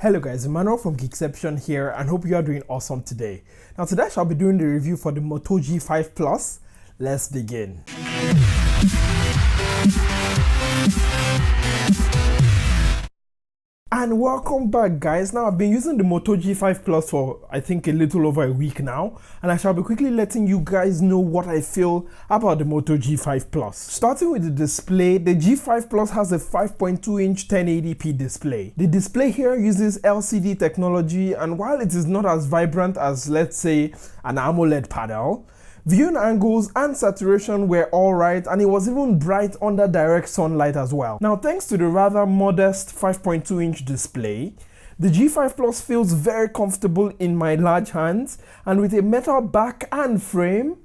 Hello guys, Emmanuel from Geekception here and hope you are doing awesome today. Now today I shall be doing the review for the Moto G5 Plus. Let's begin. And welcome back guys. Now I've been using the Moto G5 Plus for I think a little over a week now, and I shall be quickly letting you guys know what I feel about the Moto G5 Plus. Starting with the display, the G5 Plus has a 5.2-inch 1080p display. The display here uses LCD technology, and while it is not as vibrant as, let's say, an AMOLED panel, viewing angles and saturation were alright, and it was even bright under direct sunlight as well. Now thanks to the rather modest 5.2-inch display, the G5 Plus feels very comfortable in my large hands, and with a metal back and frame,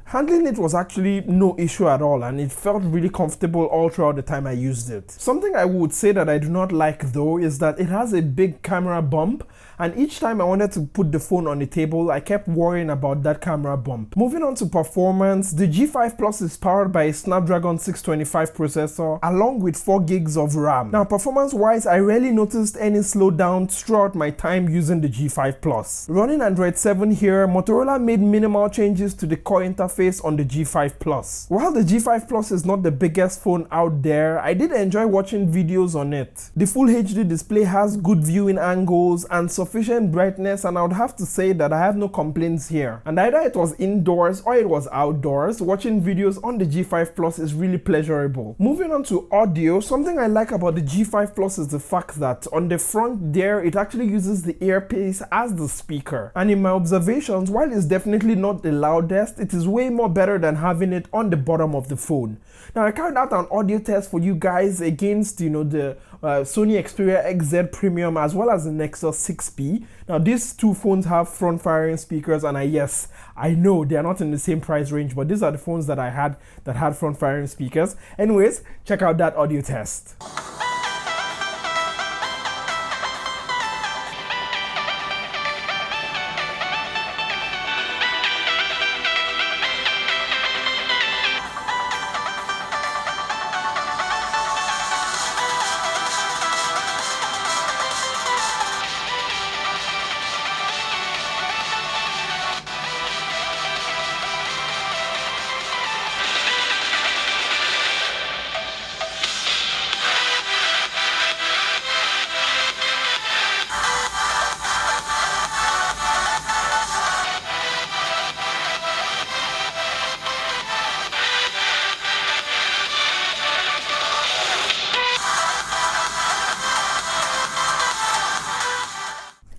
handling it was actually no issue at all, and it felt really comfortable all throughout the time I used it. Something I would say that I do not like though is that it has a big camera bump, and each time I wanted to put the phone on the table, I kept worrying about that camera bump. Moving on to performance, the G5 Plus is powered by a Snapdragon 625 processor along with 4 gigs of RAM. Now performance wise, I rarely noticed any slowdowns throughout my time using the G5 Plus. Running Android 7 here, Motorola made minimal changes to the core interface on the G5 Plus. While the G5 Plus is not the biggest phone out there, I did enjoy watching videos on it. The Full HD display has good viewing angles and sufficient brightness, and I would have to say that I have no complaints here. And either it was indoors or it was outdoors, watching videos on the G5 Plus is really pleasurable. Moving on to audio, something I like about the G5 Plus is the fact that on the front there, it actually uses the earpiece as the speaker. And in my observations, while it's definitely not the loudest, it is way more better than having it on the bottom of the phone. Now I carried out an audio test for you guys against the Sony Xperia XZ Premium as well as the Nexus 6P. Now these two phones have front firing speakers, and yes, I know they are not in the same price range, but these are the phones that I had that had front firing speakers. Anyways, check out that audio test.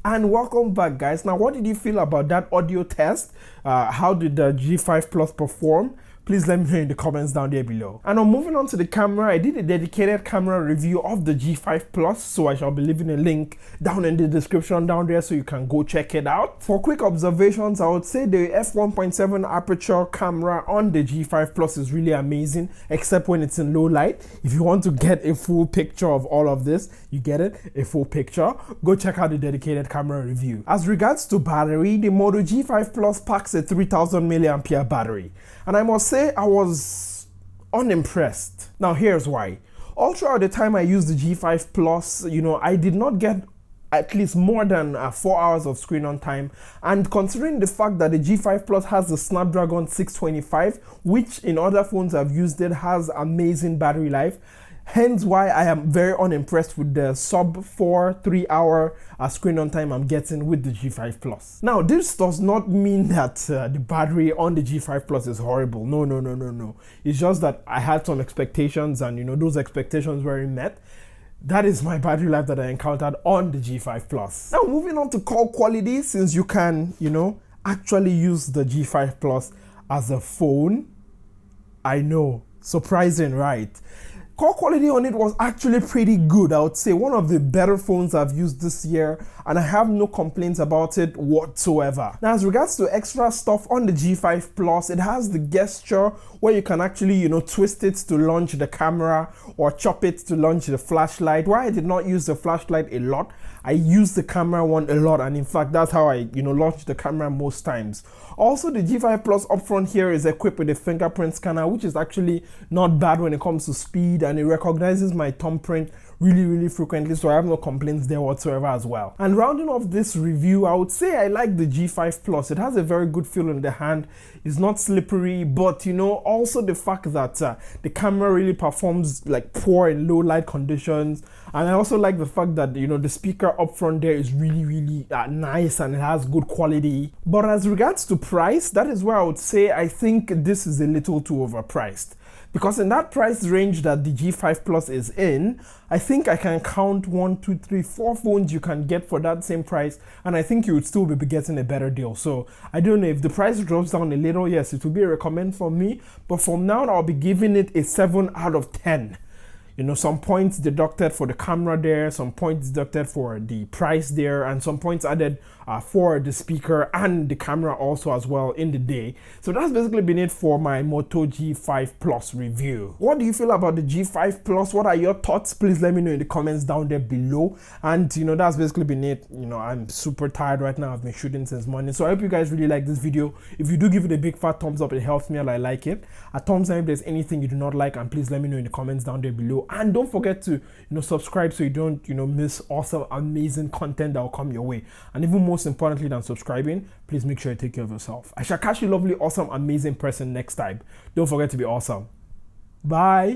And welcome back guys. Now what did you feel about that audio test? How did the G5 Plus perform? Please let me know in the comments down there below. And now moving on to the camera, I did a dedicated camera review of the G5 Plus, so I shall be leaving a link down in the description down there so you can go check it out. For quick observations, I would say the f1.7 aperture camera on the G5 Plus is really amazing, except when it's in low light. If you want to get a full picture of all of this, you get it, a full picture, go check out the dedicated camera review. As regards to battery, the Moto G5 Plus packs a 3000 mAh battery, and I must say I was unimpressed. Now here's why. All throughout the time I used the G5 Plus, I did not get at least more than 4 hours of screen on time, and considering the fact that the G5 Plus has the Snapdragon 625, which in other phones I've used it has amazing battery life, hence why I am very unimpressed with the sub 3 hour screen on time I'm getting with the G5 Plus. Now this does not mean that the battery on the G5 Plus is horrible. No. It's just that I had some expectations, and those expectations weren't met. That is my battery life that I encountered on the G5 Plus. Now moving on to call quality, since you can actually use the G5 Plus as a phone. I know, surprising, right? Call quality on it was actually pretty good. I would say one of the better phones I've used this year, and I have no complaints about it whatsoever. Now as regards to extra stuff on the G5 Plus, it has the gesture where you can actually twist it to launch the camera or chop it to launch the flashlight. Why I did not use the flashlight a lot, I use the camera one a lot, and in fact that's how I launch the camera most times. Also, the G5 Plus up front here is equipped with a fingerprint scanner, which is actually not bad when it comes to speed, and it recognizes my thumbprint really frequently, so I have no complaints there whatsoever as well. And rounding off this review, I would say I like the G5 Plus. It has a very good feel in the hand. It's not slippery, but you know, also the fact that the camera really performs like poor in low light conditions. And I also like the fact that, you know, the speaker up front there is really nice and it has good quality. But as regards to price, that is where I would say I think this is a little too overpriced. Because in that price range that the G5 Plus is in, I think I can count 1, 2, 3, 4 phones you can get for that same price, and I think you would still be getting a better deal. So I don't know, if the price drops down a little, yes, it will be a recommend for me, but from now on, I'll be giving it a 7 out of 10. You know, some points deducted for the camera there, some points deducted for the price there, and some points added for the speaker and the camera also as well in the day. So that's basically been it for my Moto G5 Plus review. What do you feel about the G5 Plus? What are your thoughts? Please let me know in the comments down there below. And you know, that's basically been it. You know, I'm super tired right now. I've been shooting since morning. So I hope you guys really like this video. If you do, give it a big fat thumbs up. It helps me and I like it. A thumbs down if there's anything you do not like, and please let me know in the comments down there below. And don't forget to, you know, subscribe so you don't, you know, miss awesome, amazing content that will come your way. And even most importantly than subscribing, please make sure you take care of yourself. I shall catch you lovely, awesome, amazing person next time. Don't forget to be awesome. Bye.